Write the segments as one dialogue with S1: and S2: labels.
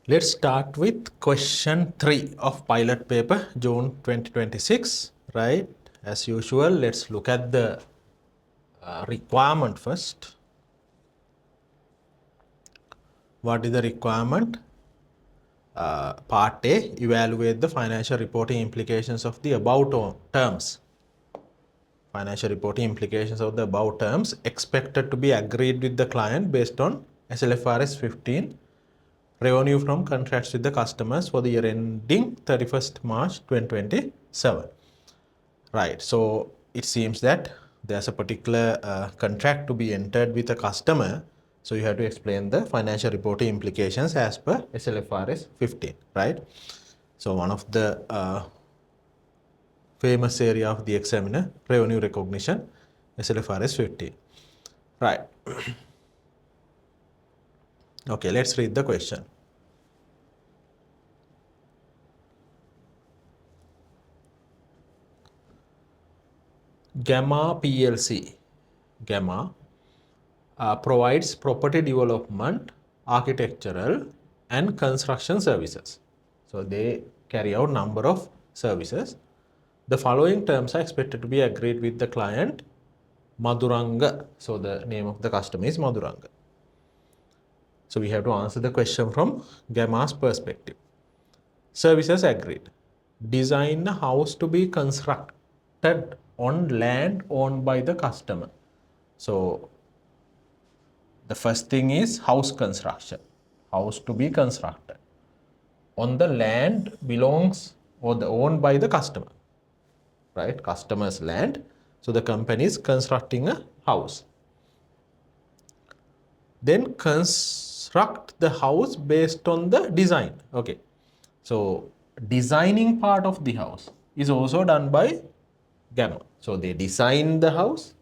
S1: Let's start with question 3 of pilot paper, June 2026, right? As usual, let's look at the requirement first. What is the requirement? Part A, evaluate the financial reporting implications of the above terms. Financial reporting implications of the above terms expected to be agreed with the client based on SL-25 15 revenue from contracts with the customers for the year ending 31st March 2027. Right, so it seems that there's a particular contract to be entered with a customer. So you have to explain the financial reporting implications as per SL-25 15, right? So one of the famous area of the examiner, revenue recognition, SL-25 15. Right. Okay, let's read the question. 𝐬𝐫 PLC, 𝐬𝐫 provides property development, architectural and construction services. So they carry out number of services. The following terms are expected to be agreed with the client, Madhuranga. So the name of the customer is Madhuranga. So we have to answer the question from 𝐬𝐫's perspective. Services agreed. Design a house to be constructed on land owned by the customer. So the first thing is house construction. House to be constructed on the land belongs or the owned by the customer, right? Customer's land. So the company is constructing a house. Then construct the house based on the design. Okay. So designing part of the house is also done by 𝐬𝐫. So they design the house,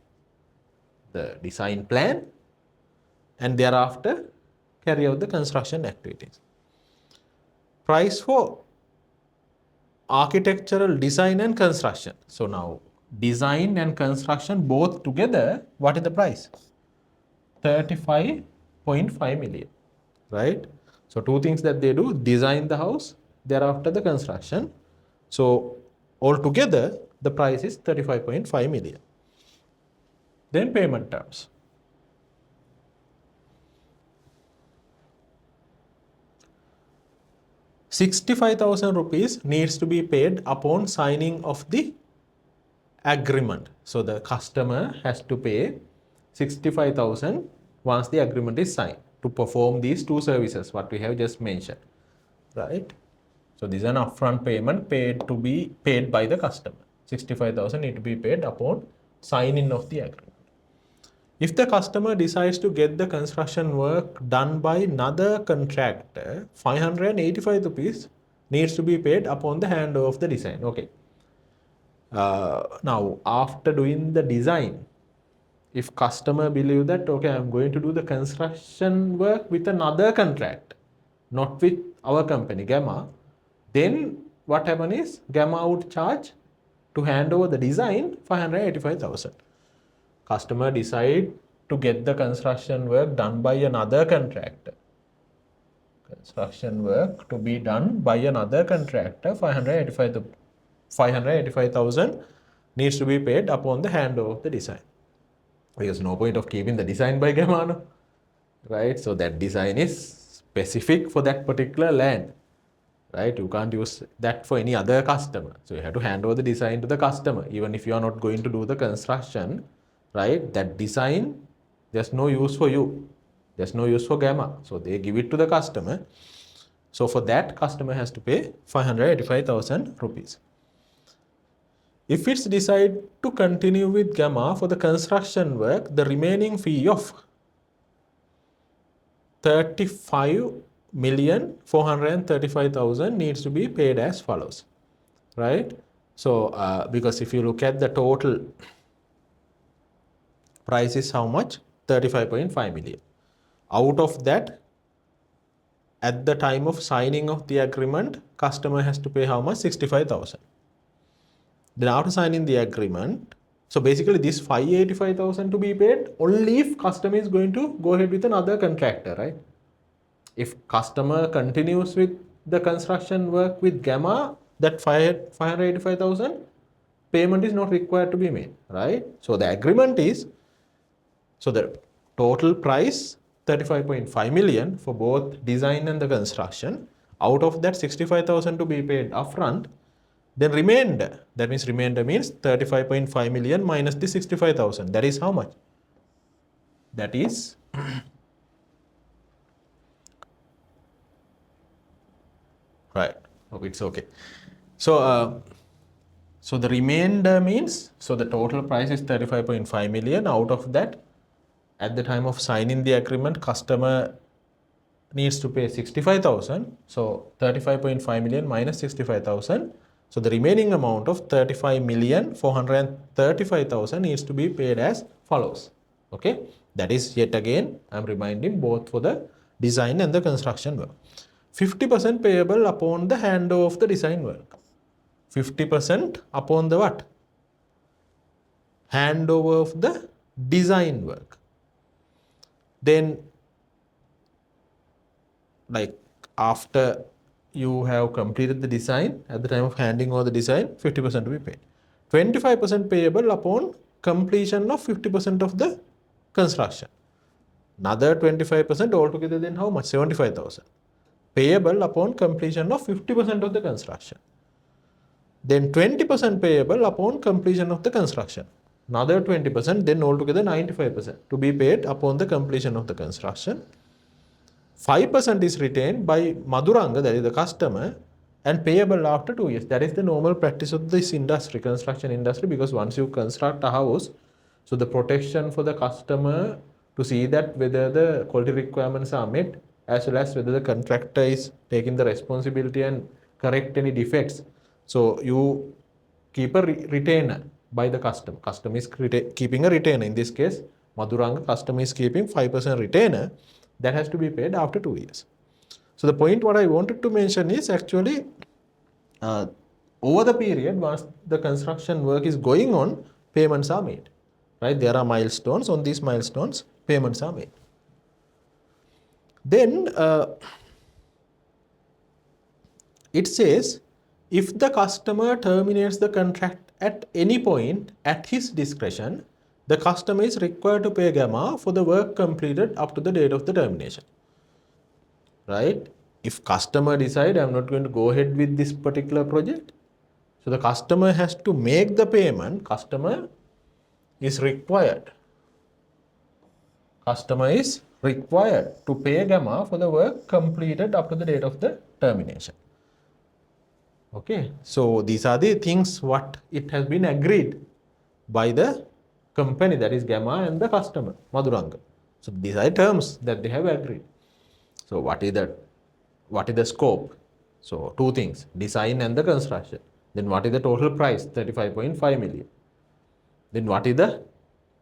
S1: the design plan, and thereafter carry out the construction activities. Price for architectural design and construction. So now design and construction both together, what is the price? 35.5 million, right? So two things that they do, design the house, thereafter the construction. So altogether the price is 35.5 million. Then payment terms. ₹65,000 needs to be paid upon signing of the agreement. So the customer has to pay 65,000 once the agreement is signed to perform these two services, what we have just mentioned, right? So this is an upfront payment to be paid by the customer. 65,000 need to be paid upon signing of the agreement. If the customer decides to get the construction work done by another contractor, ₹585 needs to be paid upon the handover of the design. Okay. Now, after doing the design, if customer believe that, okay, I'm going to do the construction work with another contract, not with our company, 𝐬𝐫, then what happen is 𝐬𝐫 would charge to hand over the design 585,000. Customer decide to get the construction work done by another contractor. Construction work to be done by another contractor, 585,000 needs to be paid upon the handover of the design. There's no point of keeping the design by 𝐬𝐫, right? So that design is specific for that particular land, right? You can't use that for any other customer. So you have to hand over the design to the customer, even if you are not going to do the construction, right? That design, there's no use for you. There's no use for 𝐬𝐫. So they give it to the customer. So for that, customer has to pay ₹585,000. If it's decided to continue with 𝐬𝐫 for the construction work, the remaining fee of 35,435,000 needs to be paid as follows, right? So because if you look at the total price is how much? 35.5 million. Out of that, at the time of signing of the agreement, customer has to pay how much? 65,000. Then after signing the agreement, so basically this 585,000 to be paid only if customer is going to go ahead with another contractor, right? If customer continues with the construction work with Gamma, that 585,000 payment is not required to be made, right? So the agreement is, so the total price 35.5 million for both design and the construction. Out of that 65,000 to be paid upfront. Then remainder, that means remainder means 35.5 million minus the 65,000. That is how much? That is right. Oh, it's okay. So, so the remainder means, so the total price is 35.5 million. Out of that, at the time of signing the agreement, customer needs to pay 65,000. So 35.5 million minus 65,000. So the remaining amount of 35,435,000 needs to be paid as follows. Okay. That is yet again, I'm reminding both for the design and the construction work. 50% payable upon the handover of the design work. 50% upon the what? Handover of the design work. Then, like after you have completed the design, at the time of handing over the design, 50% to be paid. 25% payable upon completion of 50% of the construction. Another 25% altogether, then how much? 75,000. Payable upon completion of 50% of the construction. Then 20% payable upon completion of the construction. Another 20%, then altogether 95% to be paid upon the completion of the construction. 5% is retained by Madhuranga, that is the customer, and payable after 2 years. That is the normal practice of this industry, construction industry, because once you construct a house, so the protection for the customer to see that whether the quality requirements are met, as well as whether the contractor is taking the responsibility and correct any defects. So you keep a retainer by the customer. Customer is keeping a retainer. In this case, Madhuranga customer is keeping 5% retainer that has to be paid after 2 years. So the point what I wanted to mention is actually over the period once the construction work is going on, payments are made. Right? There are milestones. On these milestones, payments are made. Then it says, if the customer terminates the contract at any point at his discretion, the customer is required to pay Gamma for the work completed up to the date of the termination. Right? If customer decide I'm not going to go ahead with this particular project, so the customer has to make the payment. Customer is required to pay Gamma for the work completed up to the date of the termination. Okay, so these are the things what it has been agreed by the company, that is Gamma, and the customer, Madhuranga. So these are terms that they have agreed. So what is the scope? So two things, design and the construction. Then what is the total price? 35.5 million. Then what is the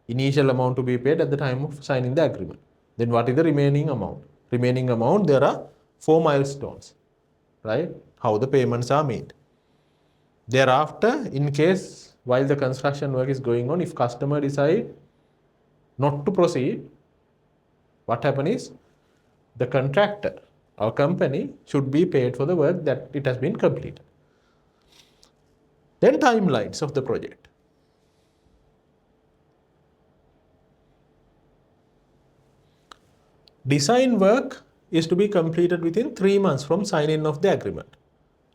S1: initial amount to be paid at the time of signing the agreement? Then what is the remaining amount? Remaining amount, there are 4 milestones, right? How the payments are made. Thereafter, in case while the construction work is going on, if customer decide not to proceed, what happens is the contractor or company should be paid for the work that it has been completed. Then timelines of the project. Design work is to be completed within 3 months from signing of the agreement.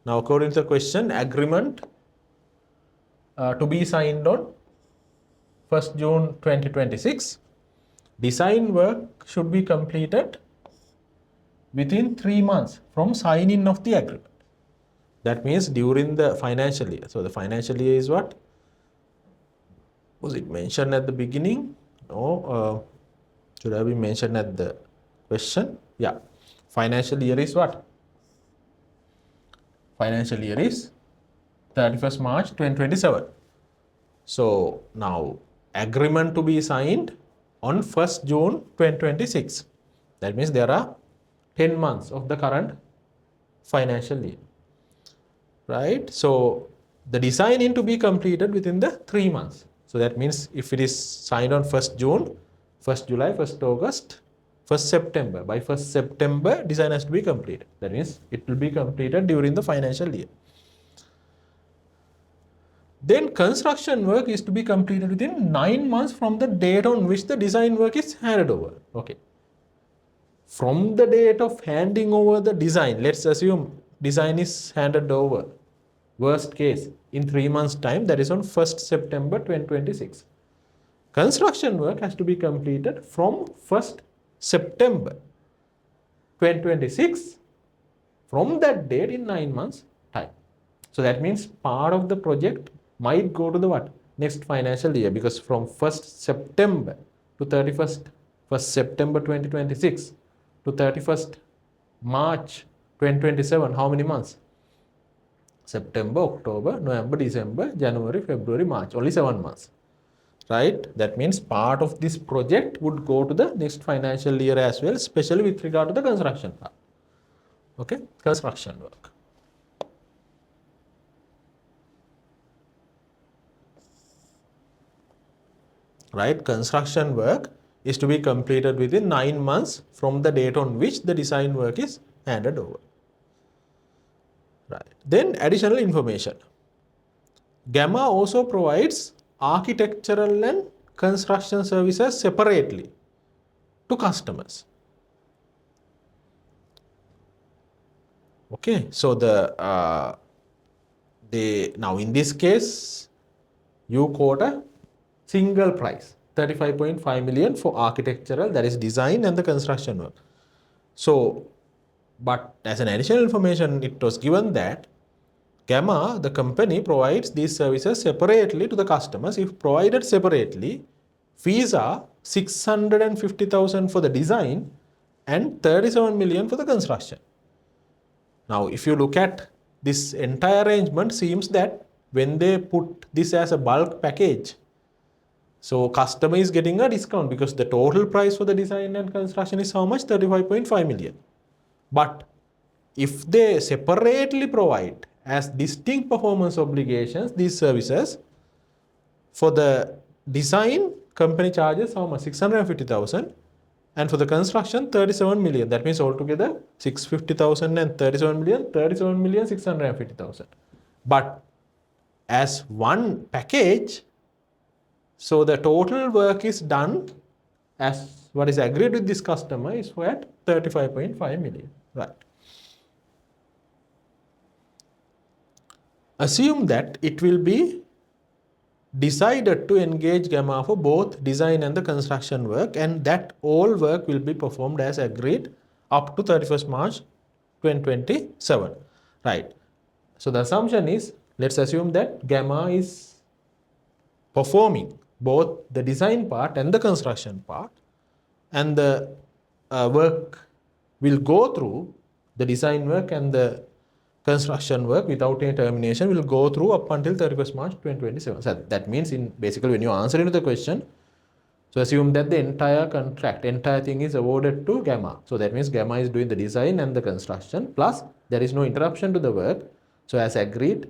S1: Now, according to the question, agreement to be signed on 1st June 2026. Design work should be completed within 3 months from signing of the agreement. That means during the financial year. So the financial year is what? Was it mentioned at the beginning? No. Should have been mentioned at the question? Yeah. Financial year is what? Financial year is 31st March 2027. So now agreement to be signed on 1st June 2026. That means there are 10 months of the current financial year. Right? So the design is to be completed within the 3 months. So that means if it is signed on 1st June, 1st July, 1st August, 1st September. By 1st September, design has to be completed. That means it will be completed during the financial year. Then construction work is to be completed within 9 months from the date on which the design work is handed over. Okay. From the date of handing over the design, let's assume design is handed over, worst case, in 3 months' time, that is on 1st September 2026. Construction work has to be completed from 1st September 2026 from that date in 9 months' time. So that means part of the project might go to the what? Next financial year, because from 1st September to 1st September 2026 to 31st March 2027, how many months? September, October, November, December, January, February, March, only 7 months. Right? That means part of this project would go to the next financial year as well, especially with regard to the construction part. Okay? Construction work. Right? Construction work is to be completed within 9 months from the date on which the design work is handed over. Right. Then additional information. 𝐓𝐫𝐚 also provides architectural and construction services separately to customers. Okay, so now in this case, you quote a single price, 35.5 million for architectural, that is design and the construction work. So, but as an additional information, it was given that 𝐓𝐫𝐚, the company, provides these services separately to the customers. If provided separately, fees are 650,000 for the design and 37 million for the construction. Now, if you look at this entire arrangement, seems that when they put this as a bulk package, so customer is getting a discount because the total price for the design and construction is how much? 35.5 million. But if they separately provide as distinct performance obligations these services, for the design, company charges how much? 650,000, and for the construction 37 million. That means altogether 650,000 and 37 million, 37 million 650,000. But as one package, so the total work is done as what is agreed with this customer is at 35.5 million. Right. Assume that it will be decided to engage 𝐓𝐽 for both design and the construction work, and that all work will be performed as agreed up to 31st March 2027. Right. So the assumption is, let's assume that 𝐓𝐽 is performing both the design part and the construction part, and the work will go through, the design work and the construction work without any termination will go through up until 31st March 2027. So that means basically when you answer into the question, so assume that the entire contract, entire thing is awarded to 𝐓𝐽. So that means 𝐓𝐽 is doing the design and the construction, plus there is no interruption to the work. So as agreed,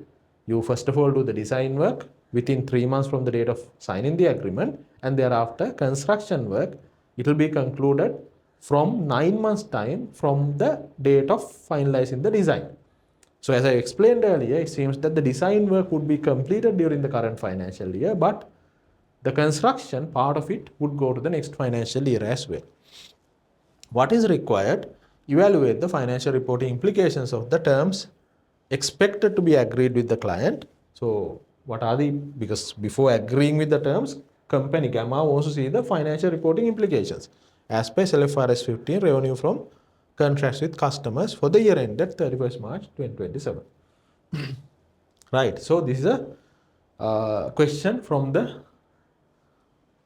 S1: you first of all do the design work within 3 months from the date of signing the agreement, and thereafter construction work, it will be concluded from 9 months time from the date of finalizing the design. So as I explained earlier, it seems that the design work would be completed during the current financial year, but the construction part of it would go to the next financial year as well. What is required? Evaluate the financial reporting implications of the terms expected to be agreed with the client. So what are because before agreeing with the terms, company 𝐓𝐽 wants to see the financial reporting implications as per SL-25 15 revenue from contracts with customers for the year ended 31st March 2027. Right. So this is a question from the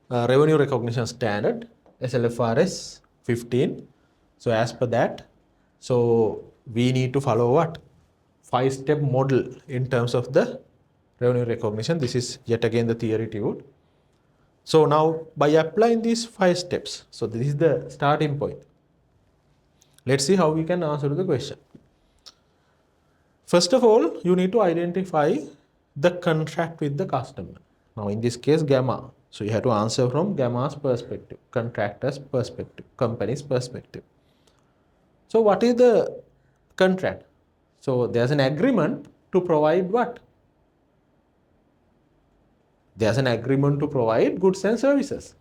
S1: revenue recognition standard SL-25 15. So as per that, so we need to follow what? 5-step model in terms of the revenue recognition. This is yet again the theory tude. So now by applying these 5 steps, so this is the starting point. Let's see how we can answer the question. First of all, you need to identify the contract with the customer. Now in this case, 𝐓𝐽. So you have to answer from Gamma's perspective, contractor's perspective, company's perspective. So what is the contract? So there's an agreement to provide what? There's an agreement to provide goods and services.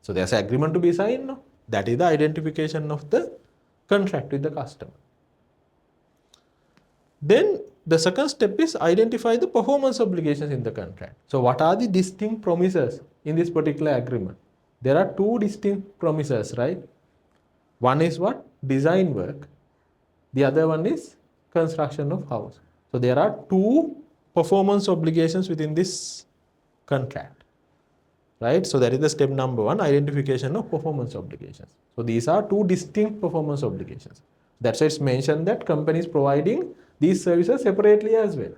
S1: So there's an agreement to be signed. No? That is the identification of the contract with the customer. Then the second step is identify the performance obligations in the contract. So what are the distinct promises in this particular agreement? There are two distinct promises, right? One is what? Design work. The other one is construction of house. So there are two performance obligations within this contract, right? So that is the step number one, identification of performance obligations. So these are two distinct performance obligations. That's why it's mentioned that companies providing these services separately as well.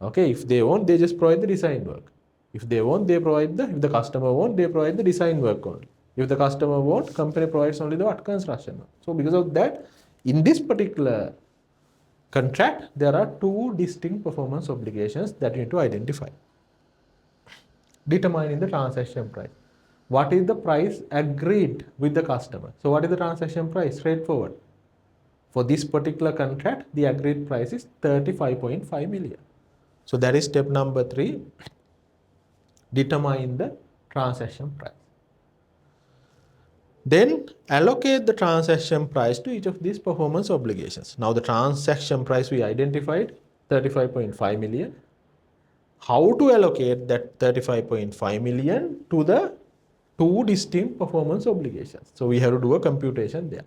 S1: Okay, if they want, they just provide the design work. If they want, they provide if the customer want, they provide the design work only. If the customer want, company provides only the what? Construction work. So because of that, in this particular contract, there are two distinct performance obligations that you need to identify. Determining the transaction price. What is the price agreed with the customer? So what is the transaction price? Straightforward. For this particular contract, the agreed price is 35.5 million. So that is step number 3. Determine the transaction price. Then allocate the transaction price to each of these performance obligations. Now the transaction price we identified, 35.5 million. How to allocate that 35.5 million to the two distinct performance obligations? So we have to do a computation there.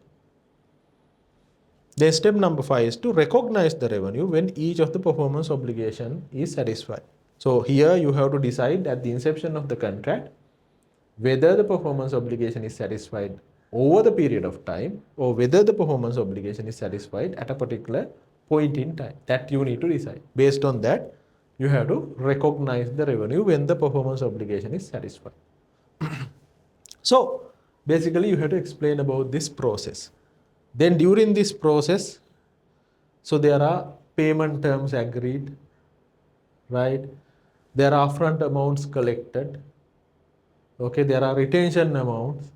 S1: Then step number 5 is to recognize the revenue when each of the performance obligation is satisfied. So here you have to decide at the inception of the contract whether the performance obligation is satisfied over the period of time or whether the performance obligation is satisfied at a particular point in time. That you need to decide. Based on that, you have to recognize the revenue when the performance obligation is satisfied. So basically you have to explain about this process. Then during this process, so there are payment terms agreed, right? There are upfront amounts collected. Okay, there are retention amounts.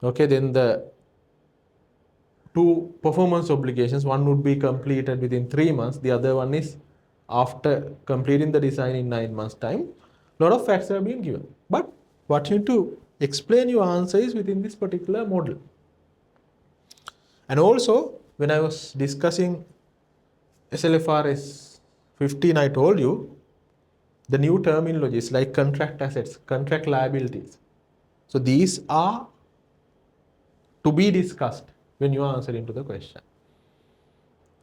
S1: Okay, then the two performance obligations, one would be completed within 3 months, the other one is after completing the design in 9 months' time. A lot of facts are being given. But what you need to explain your answer is within this particular model. And also, when I was discussing SL-25-1, I told you the new terminologies like contract assets, contract liabilities. So these are to be discussed when you are answering to the question.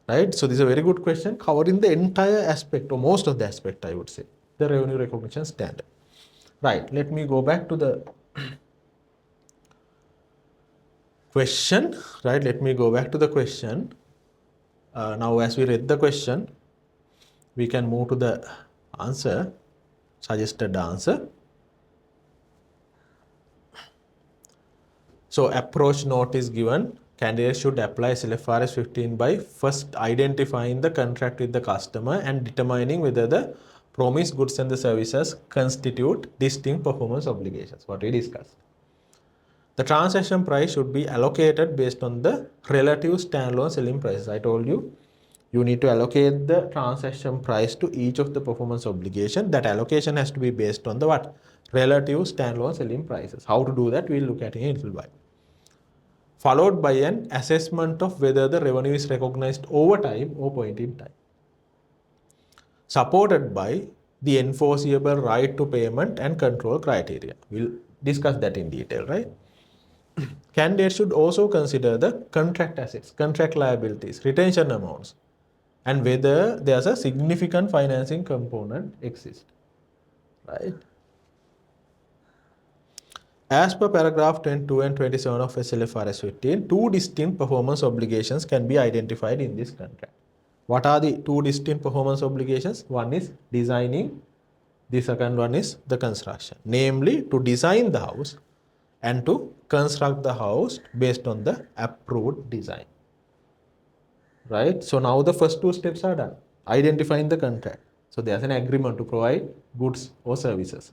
S1: Right? So this is a very good question covering the entire aspect or most of the aspect, I would say, the revenue recognition standard. Right, let me go back to the question. Right, let me go back to the question. Now as we read the question, we can move to the answer, suggested answer. So approach note is given. Candidates should apply SL-25 15 by first identifying the contract with the customer and determining whether the promised goods and the services constitute distinct performance obligations, what we discussed. The transaction price should be allocated based on the relative standalone selling prices. I told you, you need to allocate the transaction price to each of the performance obligation. That allocation has to be based on the what? Relative standalone selling prices. How to do that, we'll look at in a little while. Followed by an assessment of whether the revenue is recognized over time or point in time. Supported by the enforceable right to payment and control criteria. We'll discuss that in detail, right? Candidates should also consider the contract assets, contract liabilities, retention amounts, and whether there's a significant financing component exists, right? As per paragraph 22 and 27 of SL-25 15, two distinct performance obligations can be identified in this contract. What are the two distinct performance obligations? One is designing, the second one is the construction. Namely, to design the house and to construct the house based on the approved design. Right? So now the first two steps are done. Identifying the contract. So there's an agreement to provide goods or services.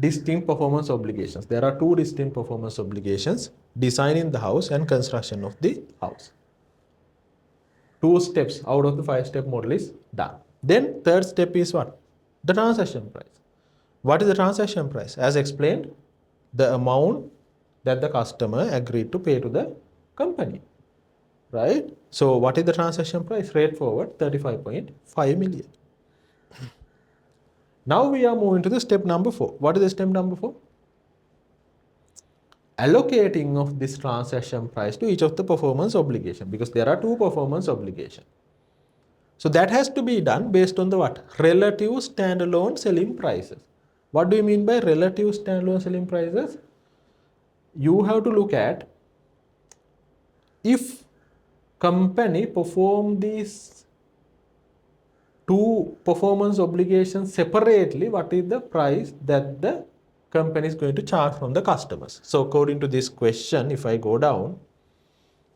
S1: Distinct performance obligations. There are two distinct performance obligations: designing the house and construction of the house. 2 steps out of the 5-step model is done. Then third step is what? The transaction price. What is the transaction price? As explained, the amount that the customer agreed to pay to the company, right? So what is the transaction price? Straightforward, 35.5 million. Now we are moving to the step number 4. What is the step number 4? Allocating of this transaction price to each of the performance obligation, because there are 2 performance obligations. So that has to be done based on the what? Relative standalone selling prices. What do you mean by relative standalone selling prices? You have to look at if company perform these 2 performance obligations separately, what is the price that the company is going to charge from the customers. So according to this question, if I go down,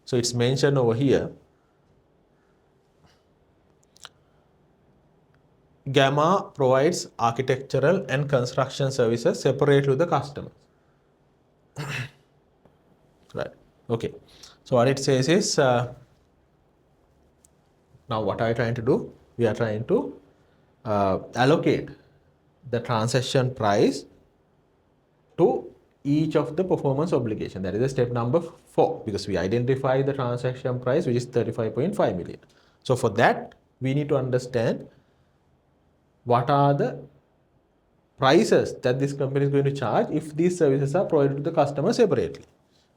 S1: so it's mentioned over here, 𝐓𝐫 provides architectural and construction services separately to the customers. Right. Okay. So what it says is, now what are we trying to do? We are trying to allocate the transaction price to each of the performance obligation. That is the step number 4, because we identify the transaction price, which is 35.5 million. So for that, we need to understand what are the prices that this company is going to charge if these services are provided to the customer separately.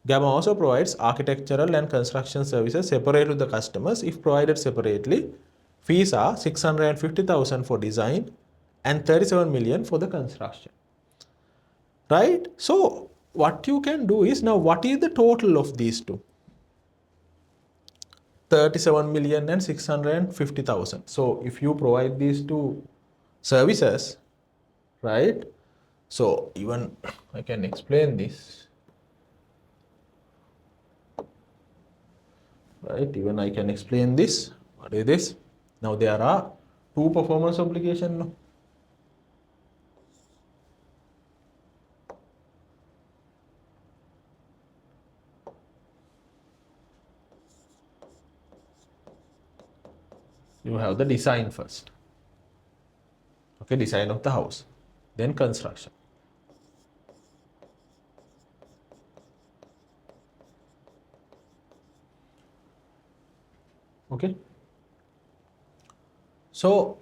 S1: 𝐓𝐫 also provides architectural and construction services separate to the customers. If provided separately, fees are 650,000 for design and 37 million for the construction. Right? So what you can do is, now what is the total of these two? 37 million and 650,000. So if you provide these 2 services, right? So even I can explain this, right? Even I can explain this. What is this? Now there are 2 performance obligations. You have the design first. Okay, design of the house, then construction. Okay. So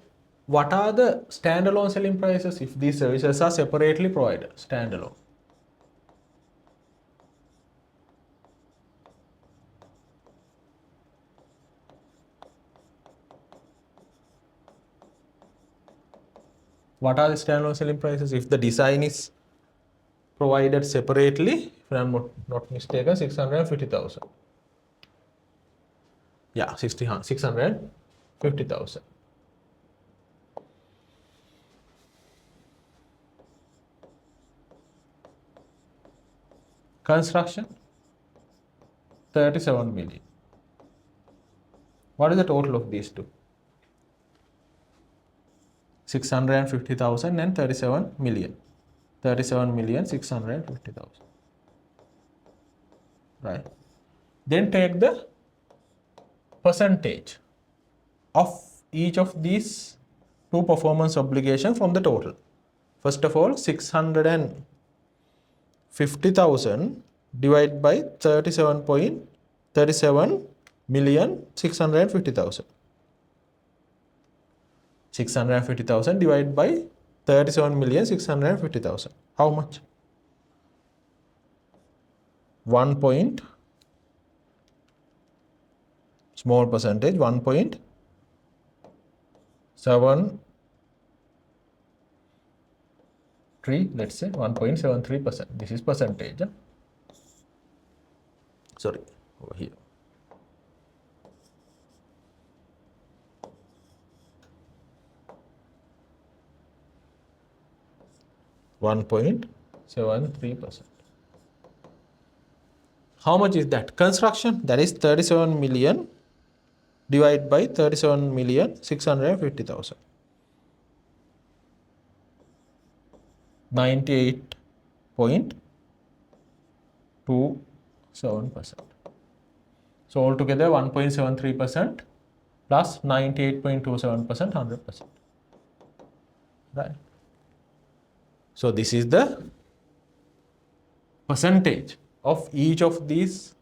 S1: what are the standalone selling prices if these services are separately provided? Standalone. What are the standalone selling prices if the design is provided separately? If I am not mistaken, 650,000. Yeah, 650,000. Construction, 37 million. What is the total of these two? 650,000 and 37 million. 37 million 650,000. Right. Then take the percentage of each of these 2 performance obligations from the total. First of all, 650,000 divided by 37 million 650,000. 650,000 divided by 37 million 650,000. How much? 1 point, small percentage, 1.73, let's say 1.73%. This is percentage. Sorry, over here. .73%. How much is that? Construction, that is 37 million divide by 37,650,000. 98.27%. So altogether 1.73% plus 98.27%, 100%. Right. So this is the percentage of each of these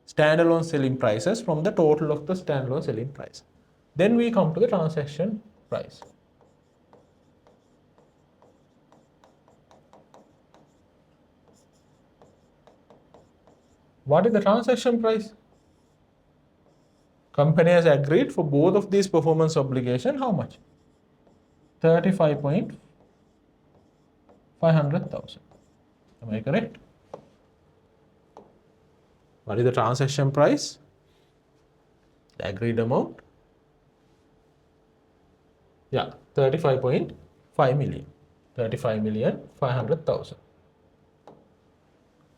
S1: standalone selling prices from the total of the standalone selling price. Then we come to the transaction price. What is the transaction price? Company has agreed for both of these performance obligation, how much? 35,500,000. Am I correct? What is the transaction price? The agreed amount? Yeah, 35.5 million. 35,500,000.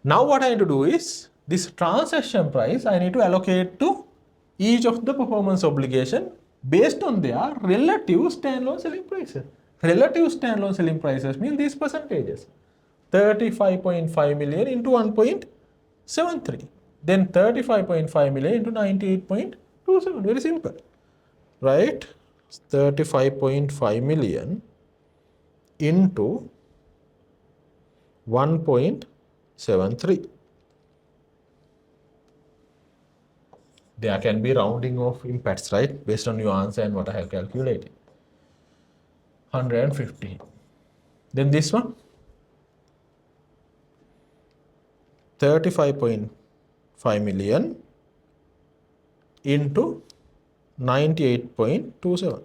S1: Now what I need to do is, this transaction price I need to allocate to each of the performance obligation based on their relative standalone selling prices. Relative standalone selling prices mean these percentages. 35.5 million into 1.73. Then 35.5 million into 98.27. Very simple. Right? 35.5 million into 1.73. There can be rounding of impacts, right? Based on your answer and what I have calculated. 150. Then this one. 35.5 million into 98.27.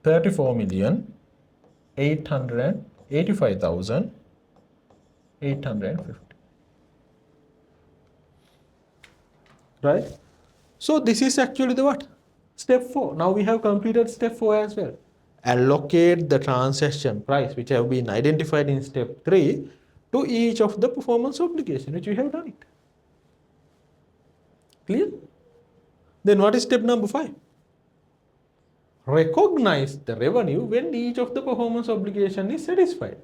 S1: 34,885,850. Right? So this is actually the what? Step 4. Now we have completed step 4 as well. Allocate the transaction price which have been identified in step 3 to each of the performance obligation, which we have done it. Clear? Then what is step number 5? Recognize the revenue when each of the performance obligation is satisfied.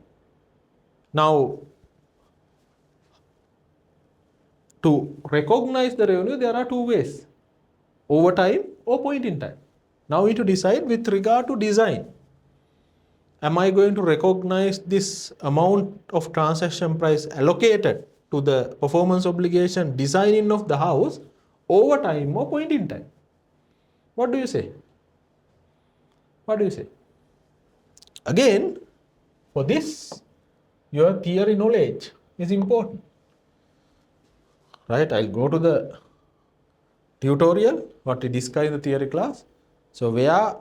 S1: Now, to recognize the revenue, there are two ways: over time or point in time. Now we need to decide with regard to design. Am I going to recognize this amount of transaction price allocated to the performance obligation designing of the house over time or point in time? What do you say? What do you say? Again, for this, your theory knowledge is important. Right? I'll go to the tutorial, what we discussed in the theory class. So where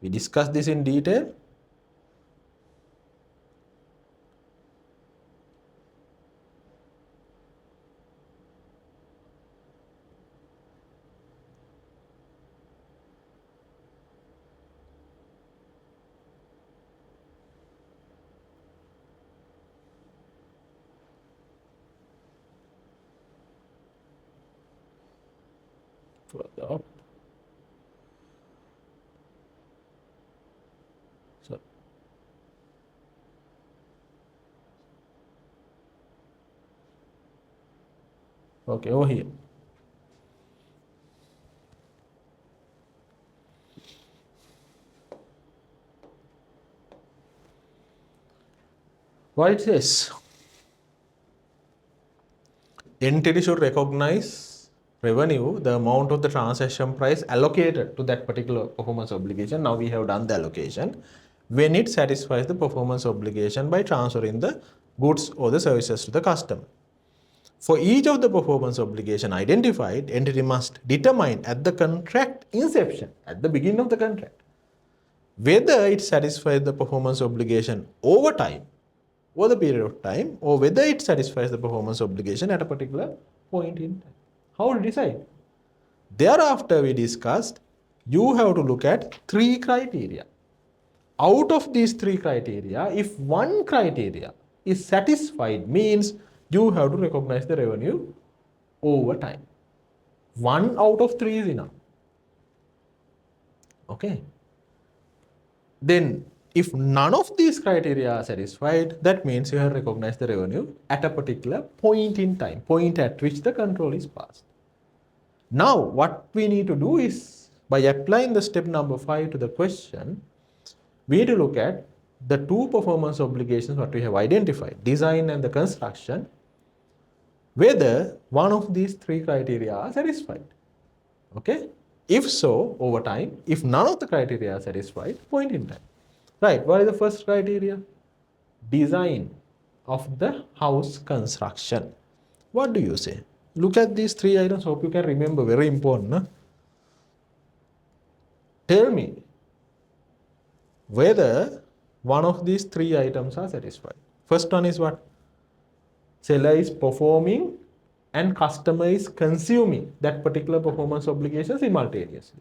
S1: we discuss this in detail. Further up. So okay, over here. What it says? Entity should recognize revenue, the amount of the transaction price allocated to that particular performance obligation. Now we have done the allocation when it satisfies the performance obligation by transferring the goods or the services to the customer. For each of the performance obligation identified, entity must determine at the contract inception, at the beginning of the contract, whether it satisfies the performance obligation over time, over the period of time, or whether it satisfies the performance obligation at a particular point in time. How to decide? Thereafter, we discussed you have to look at 3 criteria. Out of these 3 criteria, if one criteria is satisfied, means you have to recognize the revenue over time. 1 out of 3 is enough. Okay. Then if none of these criteria are satisfied, that means you have recognized the revenue at a particular point in time, point at which the control is passed. Now, what we need to do is, by applying the step number 5 to the question, we need to look at the 2 performance obligations what we have identified, design and the construction, whether one of these 3 criteria are satisfied. Okay? If so, over time. If none of the criteria are satisfied, point in time. Right, what is the first criteria? Design of the house construction. What do you say? Look at these 3 items, hope you can remember, very important. Huh? Tell me whether one of these 3 items are satisfied. First one is what? Seller is performing and customer is consuming that particular performance obligation simultaneously.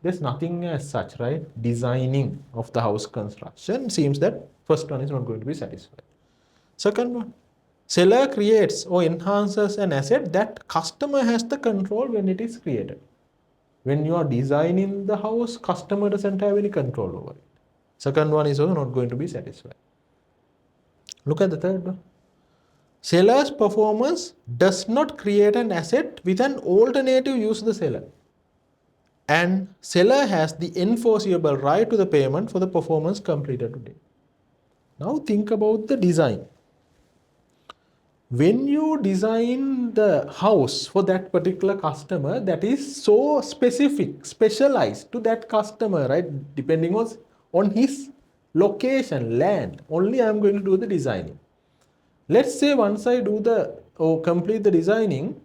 S1: There's nothing as such, right? Designing of the house construction seems that first one is not going to be satisfied. Second one, seller creates or enhances an asset that customer has the control when it is created. When you are designing the house, customer doesn't have any control over it. Second one is also not going to be satisfied. Look at the third one. Seller's performance does not create an asset with an alternative use of the seller. And seller has the enforceable right to the payment for the performance completed today. Now think about the design. When you design the house for that particular customer, that is so specific, specialized to that customer, right? Depending on his location, land, only I am going to do the designing. Let's say once I do complete the designing,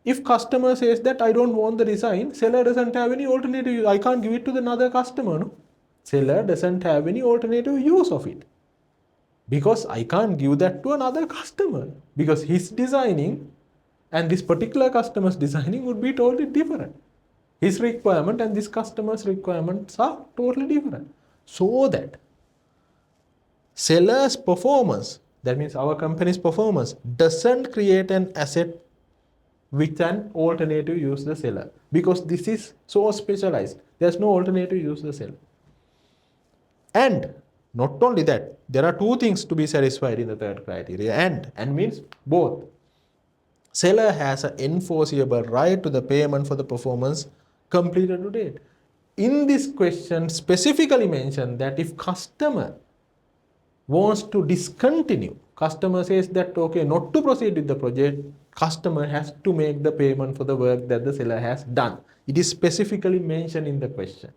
S1: if customer says that I don't want the design, seller doesn't have any alternative. I can't give it to another customer. No? Seller doesn't have any alternative use of it. Because I can't give that to another customer. Because his designing and this particular customer's designing would be totally different. His requirement and this customer's requirements are totally different. So that seller's performance, that means our company's performance, doesn't create an asset with an alternative use the seller, because this is so specialized. There's no alternative use the seller. And not only that, there are 2 things to be satisfied in the third criteria. And means both. Seller has an enforceable right to the payment for the performance completed to date. In this question, specifically mentioned that if customer wants to discontinue, customer says that okay, not to proceed with the project, customer has to make the payment for the work that the seller has done. It is specifically mentioned in the question.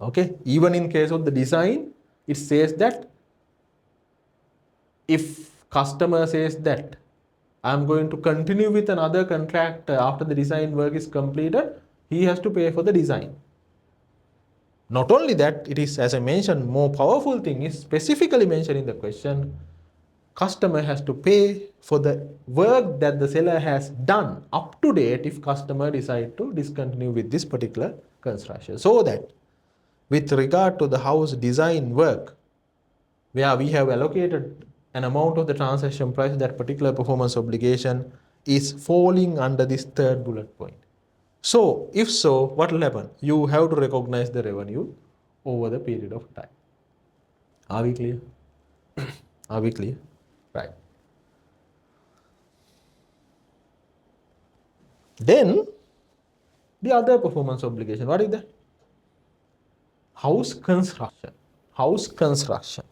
S1: Okay, even in case of the design, it says that if customer says that I'm going to continue with another contract after the design work is completed, he has to pay for the design. Not only that, it is, as I mentioned, more powerful thing is specifically mentioned in the question, customer has to pay for the work that the seller has done up to date if customer decide to discontinue with this particular construction. So that with regard to the house design work, where we have allocated an amount of the transaction price, that particular performance obligation is falling under this third bullet point. So, if so, what will happen? You have to recognize the revenue over the period of time. Are we clear? Are we clear? Right. Then, the other performance obligation, what is that? House construction. House construction.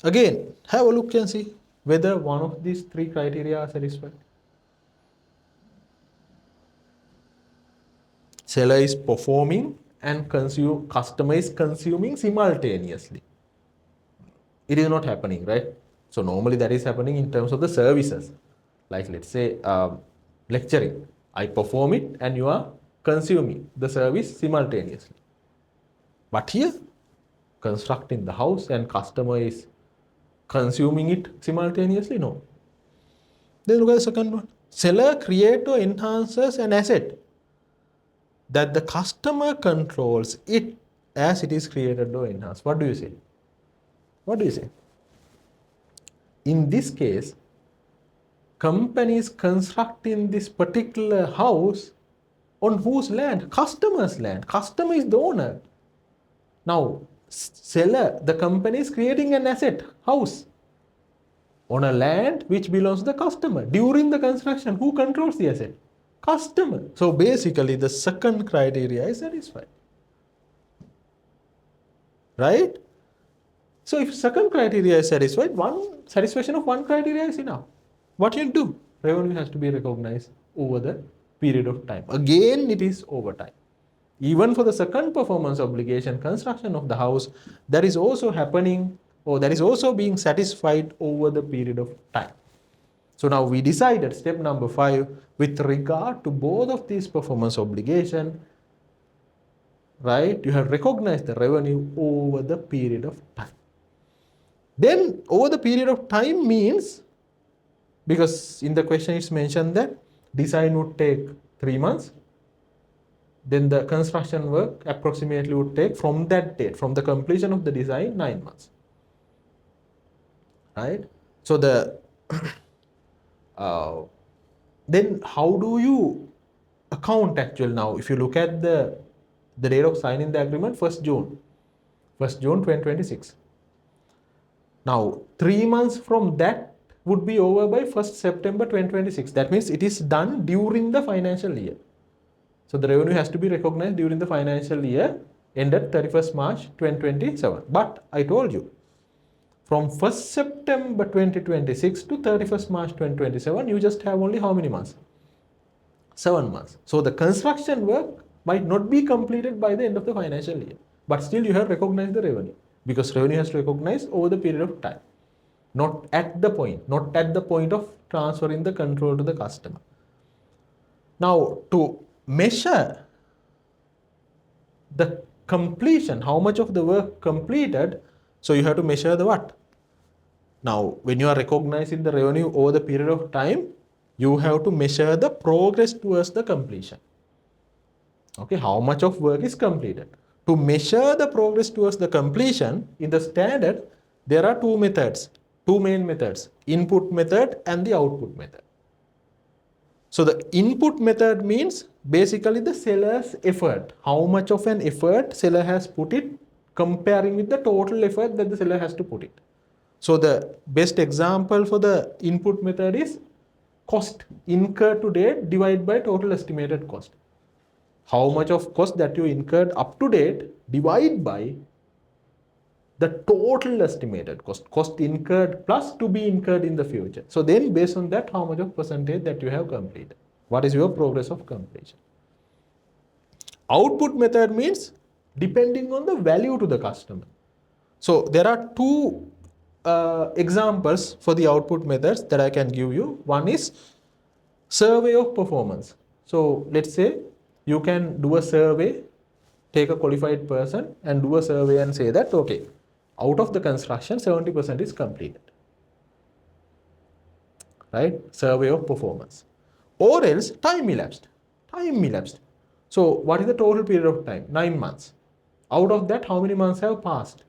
S1: Again, have a look and see whether one of these 3 criteria are satisfied. Seller is performing and customer is consuming simultaneously. It is not happening, right? So normally that is happening in terms of the services. Like let's say lecturing. I perform it and you are consuming the service simultaneously. But here, constructing the house and customer is consuming it simultaneously? No. Then look at the second one. Seller creates or enhances an asset that the customer controls it as it is created or enhanced. What do you say? What do you say? In this case, company is constructing this particular house on whose land? Customer's land. Customer is the owner. Now, seller, the company is creating an asset, house, on a land which belongs to the customer. During the construction, who controls the asset? Customer. So basically, the second criteria is satisfied. Right? So if second criteria is satisfied, satisfaction of one criteria is enough. What you do? Revenue has to be recognized over the period of time. Again, it is over time. Even for the second performance obligation, construction of the house, that is also happening, or that is also being satisfied over the period of time. So now we decided step number 5 with regard to both of these performance obligation, right? You have recognized the revenue over the period of time. Then over the period of time means, because in the question it's mentioned that design would take 3 months, then the construction work approximately would take from that date, from the completion of the design, 9 months. Right? So the then how do you account actually now? If you look at the date of signing the agreement, 1st June 2026. Now 3 months from that would be over by 1st September 2026. That means it is done during the financial year. So the revenue has to be recognized during the financial year ended 31st March 2027. But I told you, from 1st September 2026 to 31st March 2027, you just have only how many months? 7 months. So the construction work might not be completed by the end of the financial year. But still you have recognized the revenue, because revenue has to recognize over the period of time. Not at the point of transferring the control to the customer. Now, to measure the completion, how much of the work completed, so you have to measure the what? Now, when you are recognizing the revenue over the period of time, you have to measure the progress towards the completion. Okay, how much of work is completed? To measure the progress towards the completion, in the standard, there are two main methods, input method and the output method. So the input method means basically the seller's effort. How much of an effort seller has put it, comparing with the total effort that the seller has to put it. So the best example for the input method is cost incurred to date divided by total estimated cost. How much of cost that you incurred up to date divided by the total estimated cost incurred plus to be incurred in the future. So then based on that, how much of percentage that you have completed? What is your progress of completion? Output method means depending on the value to the customer. So there are two examples for the output methods that I can give you. One is survey of performance. So let's say you can do a survey, take a qualified person and do a survey and say that, okay, out of the construction, 70% is completed. Right? Survey of performance. Or else time elapsed. So what is the total period of time? 9 months. Out of that, how many months have passed?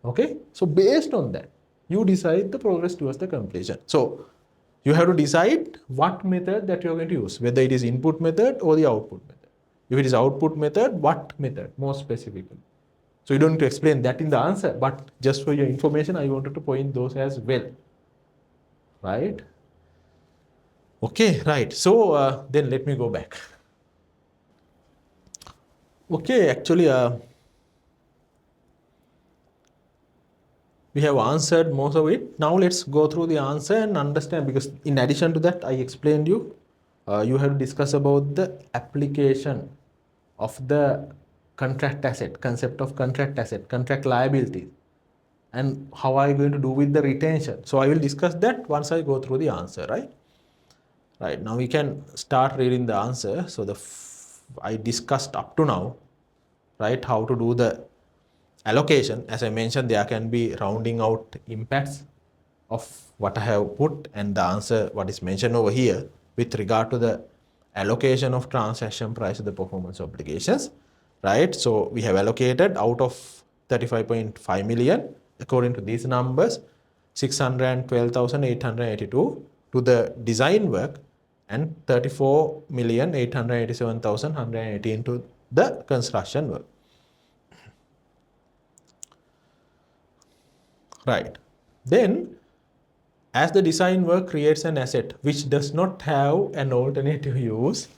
S1: Okay. So based on that, you decide the progress towards the completion. So you have to decide what method that you are going to use, whether it is input method or the output method. If it is output method, what method more specifically? So you don't need to explain that in the answer, but just for your information, I wanted to point those as well. Right? Okay, right. So then let me go back. Okay, actually, we have answered most of it. Now let's go through the answer and understand, because in addition to that, I explained you, you have to discuss about the application of the contract asset, concept of contract asset, contract liability, and how are you going to do with the retention. So I will discuss that once I go through the answer, right? Right, now we can start reading the answer. So I discussed up to now, right, how to do the allocation. As I mentioned, there can be rounding out impacts of what I have put, and the answer what is mentioned over here with regard to the allocation of transaction price to the performance obligations, right? So we have allocated out of 35.5 million, according to these numbers, 612,882 to the design work and 34,887,118 to the construction work. Right. Then, as the design work creates an asset which does not have an alternative use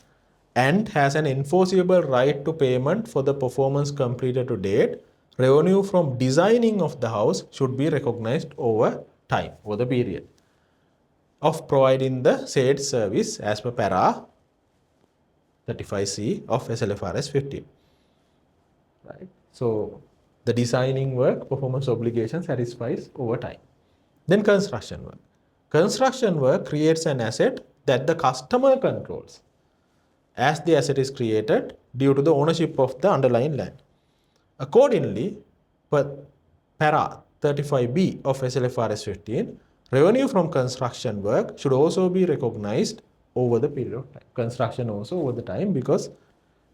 S1: and has an enforceable right to payment for the performance completed to date, revenue from designing of the house should be recognized over time, over the period of providing the said service as per para 35C of SL-FRS 15. Right. So, the designing work performance obligation satisfies over time. Then construction work. Construction work creates an asset that the customer controls as the asset is created due to the ownership of the underlying land. Accordingly, per para 35B of SL-FRS 15, revenue from construction work should also be recognized over the period of time. Construction also over the time, because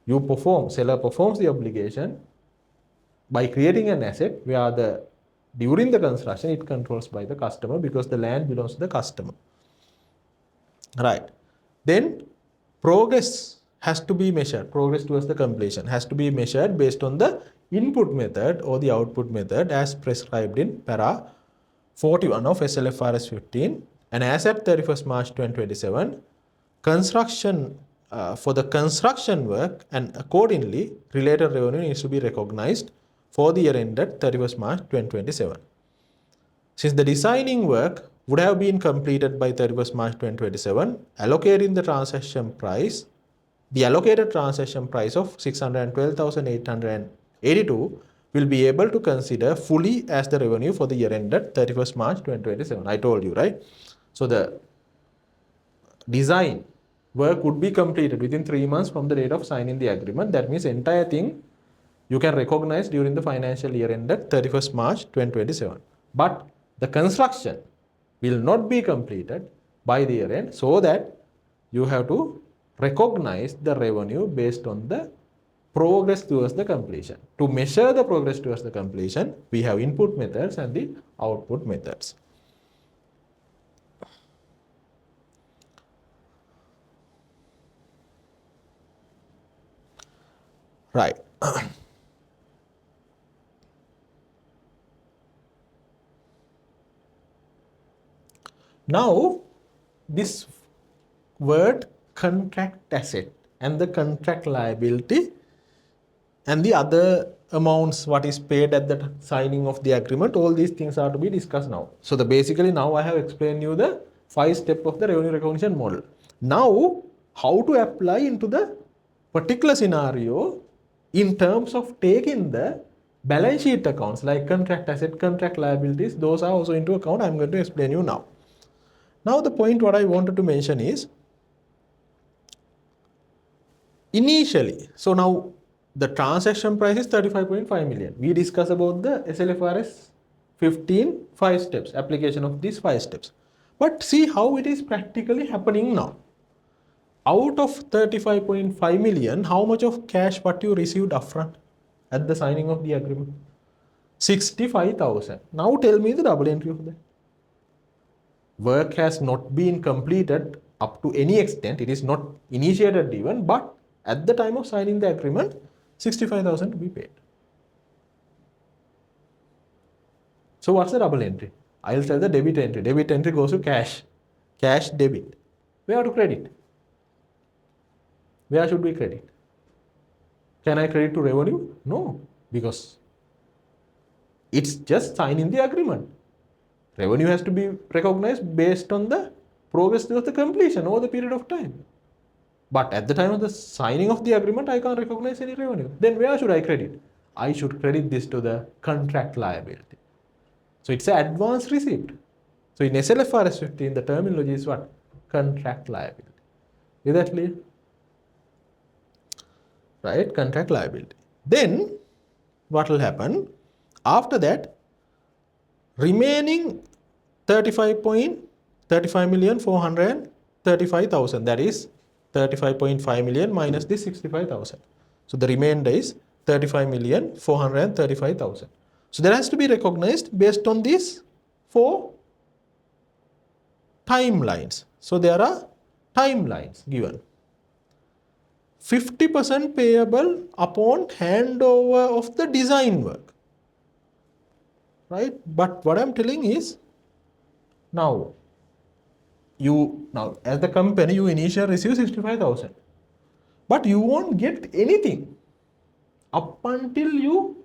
S1: seller performs the obligation by creating an asset where during the construction it controls by the customer, because the land belongs to the customer. Right. Then progress has to be measured. Progress towards the completion has to be measured based on the input method or the output method as prescribed in para 41 of SL-FRS 15. And as at 31st March 2027, construction for the construction work, and accordingly related revenue needs to be recognized for the year ended 31st March 2027. Since the designing work would have been completed by 31st March 2027, allocating the transaction price, the allocated transaction price of 612,882 will be able to consider fully as the revenue for the year ended 31st March 2027. I told you, right? So the design work would be completed within 3 months from the date of signing the agreement. That means entire thing you can recognize during the financial year ended 31st March 2027. But the construction will not be completed by the year end, so that you have to recognize the revenue based on the progress towards the completion. To measure the progress towards the completion, we have input methods and the output methods. Right. Now, this word contract asset and the contract liability and the other amounts what is paid at the signing of the agreement, all these things are to be discussed now. So basically now I have explained you the 5 steps of the revenue recognition model. Now, how to apply into the particular scenario in terms of taking the balance sheet accounts like contract asset, contract liabilities, those are also into account. I am going to explain you now. Now the point what I wanted to mention is, initially, so now the transaction price is 35.5 million. We discussed about the SL-FRS 15 5 steps, application of these 5 steps. But see how it is practically happening now. Out of 35.5 million, how much of cash what you received upfront at the signing of the agreement? 65,000. Now tell me the double entry of that. Work has not been completed up to any extent. It is not initiated even, but at the time of signing the agreement, 65,000 to be paid. So what's the double entry? I'll tell the debit entry. Debit entry goes to cash. Cash debit. Where to credit? Where should we credit? Can I credit to revenue? No, because it's just signing the agreement. Revenue has to be recognized based on the progress towards the completion over the period of time. But at the time of the signing of the agreement, I can't recognize any revenue. Then where should I credit? I should credit this to the contract liability. So it's an advance receipt. So in SL-FRS 15, the terminology is what? Contract liability. Is that clear? Right? Contract liability. Then what will happen? After that, remaining 35,435,000, that is 35.5 million minus this 65,000. So the remainder is 35,435,000. So that has to be recognized based on these 4 timelines. So there are timelines given. 50% payable upon handover of the design work, right? But what I'm telling is, now as the company, you initially receive 65,000, but you won't get anything up until you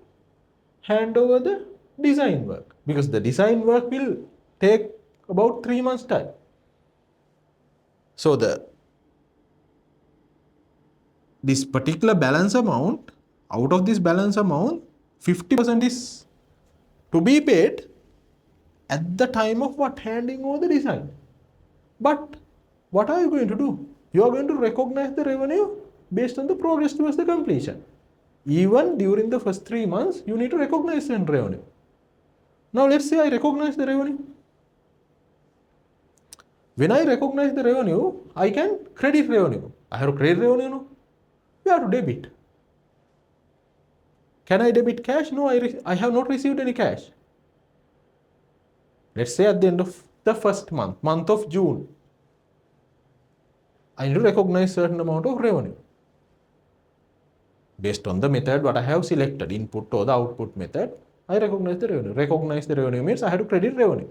S1: hand over the design work, because the design work will take about 3 months time. So this particular balance amount, out of this balance amount, 50% is to be paid at the time of what? Handing over the design. But what are you going to do? You are going to recognize the revenue based on the progress towards the completion. Even during the first 3 months, you need to recognize the revenue. Now let's say I recognize the revenue. When I recognize the revenue, I can credit revenue. I have to credit revenue, no? We have to debit. Can I debit cash? No, I have not received any cash. Let's say at the end of the first month of June, I need to recognize certain amount of revenue. Based on the method what I have selected, input or the output method, I recognize the revenue. Recognize the revenue means I have to credit revenue.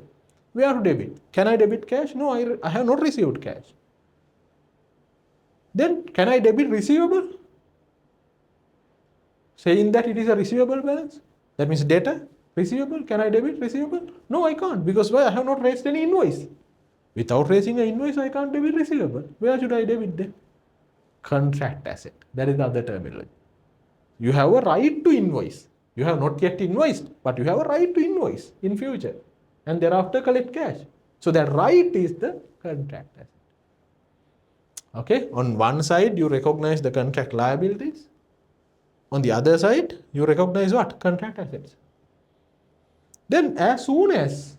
S1: We have to debit. Can I debit cash? No, I have not received cash. Then can I debit receivable? Saying that it is a receivable balance. That means debtor, receivable. Can I debit receivable? No, I can't, because why? I have not raised any invoice. Without raising an invoice, I can't debit receivable. Where should I debit then? Contract asset. That is the other terminology. You have a right to invoice. You have not yet invoiced, but you have a right to invoice in future and thereafter collect cash. So that right is the contract asset. Okay, on one side you recognize the contract liabilities. On the other side, you recognize what? Contract assets. Then as soon as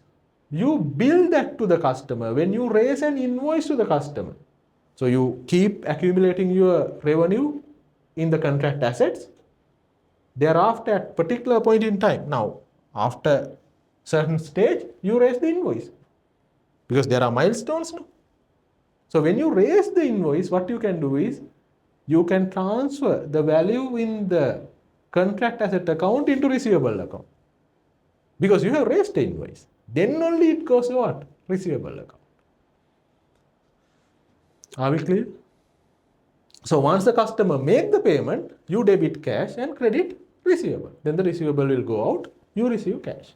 S1: you bill that to the customer, when you raise an invoice to the customer, so you keep accumulating your revenue in the contract assets. Thereafter, at particular point in time, now after certain stage, you raise the invoice, because there are milestones now. So when you raise the invoice, what you can do is you can transfer the value in the contract asset account into receivable account, because you have raised the invoice. Then only it goes to what? Receivable account. Are we clear? So once the customer make the payment, you debit cash and credit receivable. Then the receivable will go out, you receive cash.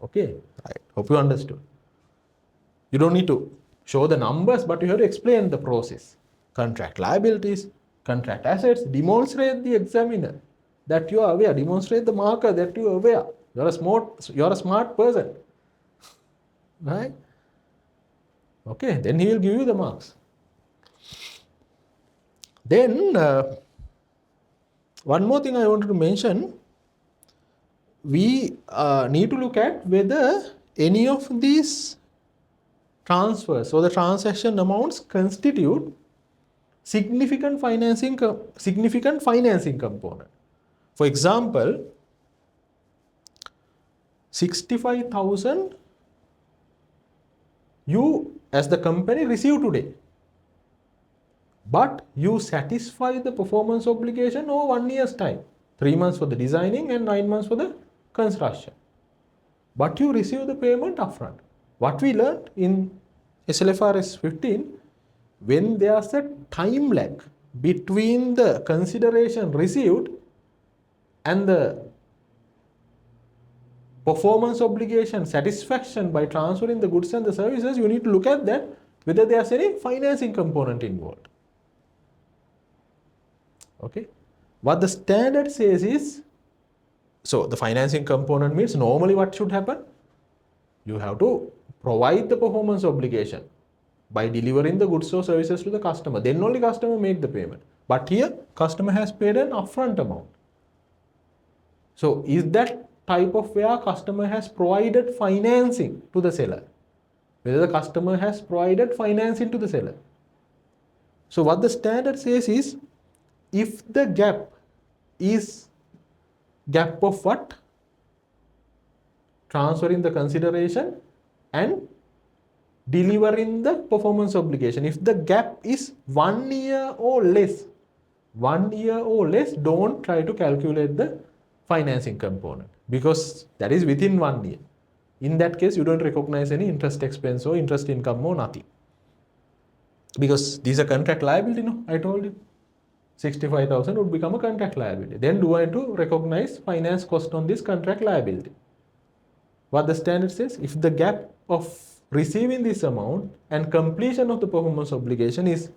S1: Okay, right. Hope you understood. You don't need to show the numbers, but you have to explain the process. Contract liabilities, contract assets, demonstrate the examiner that you are aware, demonstrate the marker that you are aware. You are a smart person. Right? Okay, then he will give you the marks. Then one more thing I wanted to mention, we need to look at whether any of these transfers or the transaction amounts constitute significant financing component. For example, 65,000 you as the company receive today, but you satisfy the performance obligation over 1 year's time, 3 months for the designing and 9 months for the construction. But you receive the payment upfront. What we learned in SL-25 15, when there's a time lag between the consideration received and the performance obligation satisfaction by transferring the goods and the services, you need to look at that, whether there's any financing component involved. Okay. What the standard says is, so the financing component means normally what should happen? You have to provide the performance obligation by delivering the goods or services to the customer. Then only customer make the payment. But here, customer has paid an upfront amount. So is that type of where customer has provided financing to the seller? Whether the customer has provided financing to the seller. So what the standard says is, if the gap is gap of what? Transferring the consideration and delivering the performance obligation. If the gap is 1 year or less, don't try to calculate the financing component because that is within 1 year. In that case, you don't recognize any interest expense or interest income or nothing. Because these are contract liability, no? I told you. 65,000 would become a contract liability. Then do I have to recognize finance cost on this contract liability? What the standard says, if the gap of receiving this amount and completion of the performance obligation is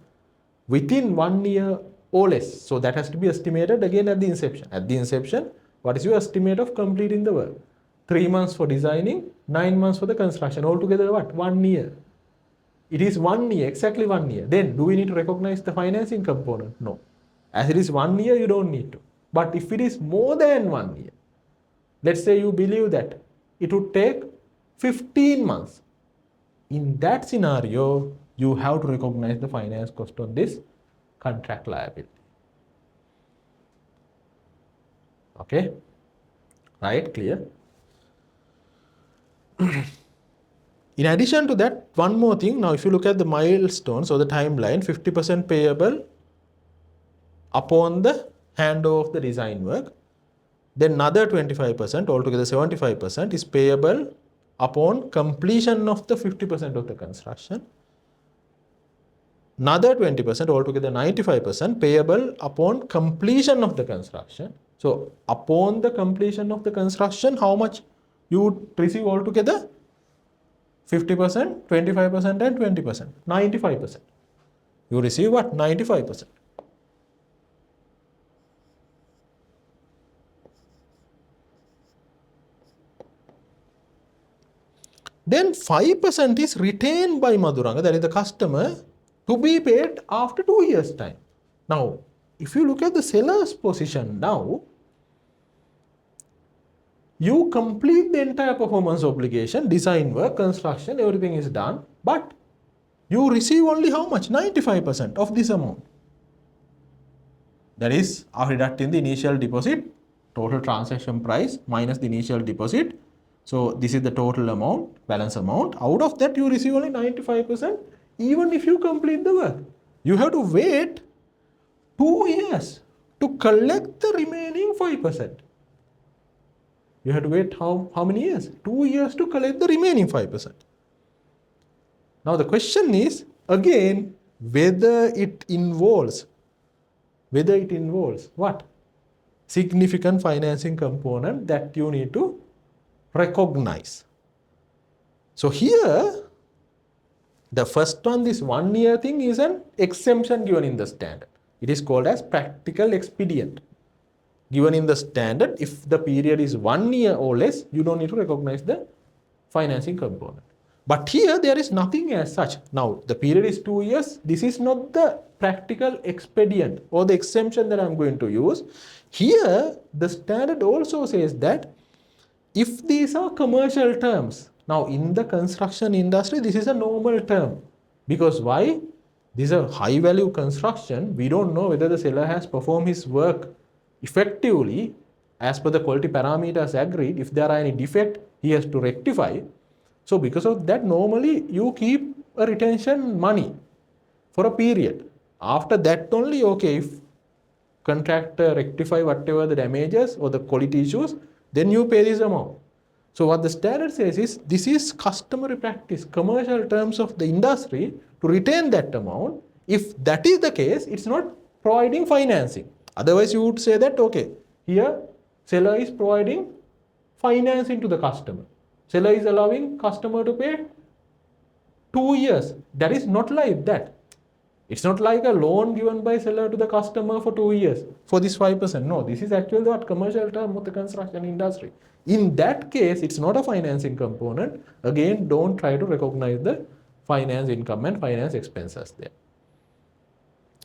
S1: within 1 year or less, so that has to be estimated again at the inception. At the inception, what is your estimate of completing the work? 3 months for designing, 9 months for the construction. Altogether what? 1 year. It is 1 year, exactly 1 year. Then do we need to recognize the financing component? No. As it is 1 year, you don't need to. But if it is more than 1 year, let's say you believe that it would take 15 months. In that scenario, you have to recognize the finance cost on this contract liability. Okay? Right? Clear? In addition to that, one more thing. Now, if you look at the milestones or the timeline, 50% payable upon the handover of the design work. Then another 25%, altogether 75%, is payable upon completion of the 50% of the construction. Another 20%, altogether 95%, payable upon completion of the construction. So, upon the completion of the construction, how much you would receive altogether? 50%, 25% and 20%, 95%. You receive what? 95%. Then 5% is retained by Madhuranga, that is the customer, to be paid after 2 years' time. Now, if you look at the seller's position now, you complete the entire performance obligation, design work, construction, everything is done, but you receive only how much? 95% of this amount. That is, after deducting the initial deposit, total transaction price minus the initial deposit. So this is the total amount, balance amount. Out of that, you receive only 95%, even if you complete the work. You have to wait 2 years to collect the remaining 5%. You have to wait how many years? 2 years to collect the remaining 5%. Now the question is, again, whether it involves what? Significant financing component that you need to recognize. So here, the first one, this 1 year thing, is an exemption given in the standard. It is called as practical expedient. Given in the standard, if the period is 1 year or less, you don't need to recognize the financing component. But here, there is nothing as such. Now, the period is 2 years. This is not the practical expedient or the exemption that I'm going to use. Here, the standard also says that if these are commercial terms, now in the construction industry, this is a normal term. Because why? This is a high value construction. We don't know whether the seller has performed his work effectively as per the quality parameters agreed. If there are any defect, he has to rectify. So because of that, normally you keep a retention money for a period. After that only, okay, if contractor rectify whatever the damages or the quality issues, then you pay this amount. So what the standard says is, this is customary practice, commercial terms of the industry to retain that amount. If that is the case, it's not providing financing. Otherwise, you would say that, okay, here seller is providing financing to the customer. Seller is allowing customer to pay 2 years. That is not like that. It's not like a loan given by seller to the customer for 2 years for this 5%. No, this is actually what commercial term of the construction industry. In that case, it's not a financing component. Again, don't try to recognize the finance income and finance expenses there.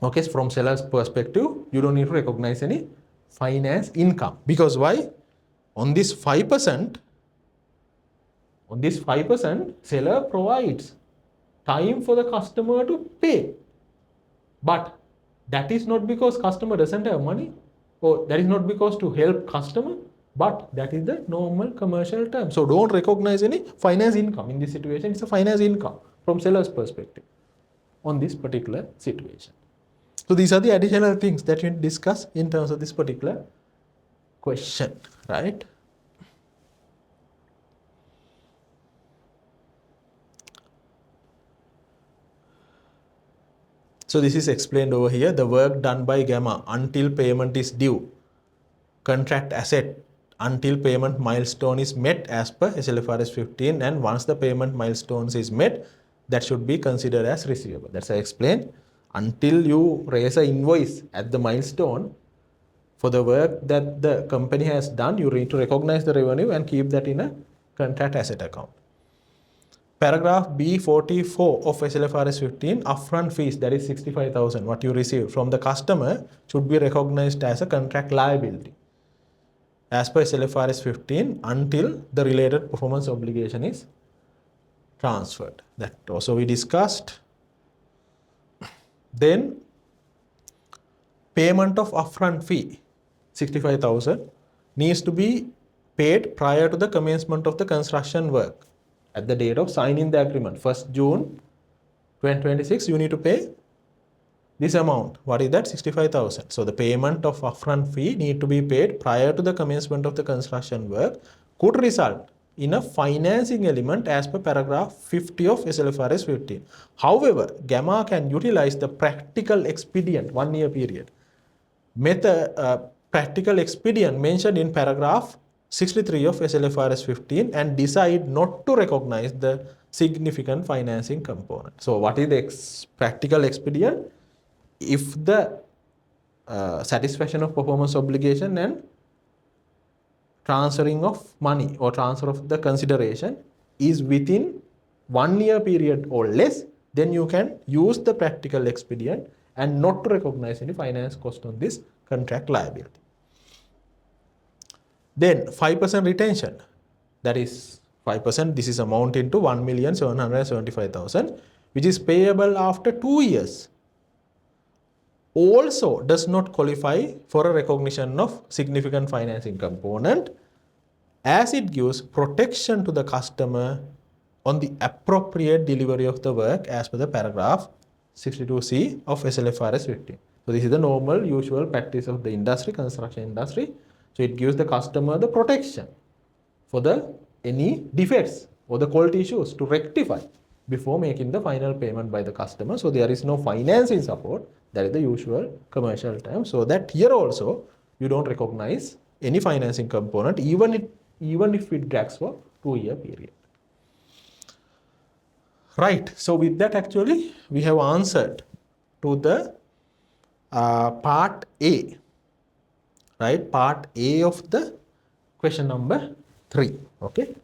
S1: Okay, so from seller's perspective, you don't need to recognize any finance income. Because why? On this 5%, seller provides time for the customer to pay. But that is not because customer doesn't have money, or that is not because to help customer. But that is the normal commercial term. So don't recognize any finance income. In this situation, it's a finance income from seller's perspective on this particular situation. So these are the additional things that we discuss in terms of this particular question, right? So this is explained over here. The work done by gamma until payment is due, contract asset until payment milestone is met as per SL-25 15, and once the payment milestones is met, that should be considered as receivable. That's I explained. Until you raise an invoice at the milestone for the work that the company has done, you need to recognize the revenue and keep that in a contract asset account. Paragraph B44 of SL-25 15, upfront fees, that is 65,000, what you receive from the customer should be recognized as a contract liability as per SL-25 15 until the related performance obligation is transferred. That also we discussed. Then payment of upfront fee, 65,000, needs to be paid prior to the commencement of the construction work. At the date of signing the agreement, 1st June 2026, you need to pay this amount. What is that? 65,000. So the payment of upfront fee need to be paid prior to the commencement of the construction work could result in a financing element as per paragraph 50 of SL-25 15. However, gamma can utilize the practical expedient 1 year period method, practical expedient mentioned in paragraph 63 of SL-25 15 and decide not to recognize the significant financing component. So what is the practical expedient? If the satisfaction of performance obligation and transferring of money or transfer of the consideration is within 1 year period or less, then you can use the practical expedient and not to recognize any finance cost on this contract liability. Then 5% retention, that is 5%, this is amount into 1,775,000, which is payable after 2 years, also does not qualify for a recognition of significant financing component, as it gives protection to the customer on the appropriate delivery of the work as per the paragraph 62C of SL-25 15. So this is the normal usual practice of the industry, construction industry. So it gives the customer the protection for the any defects or the quality issues to rectify before making the final payment by the customer. So there is no financing support. That is the usual commercial term. So that here also you don't recognize any financing component even if it drags for 2 year period. Right. So with that, actually we have answered to the part A. Right, part A of the question number 3. Okay.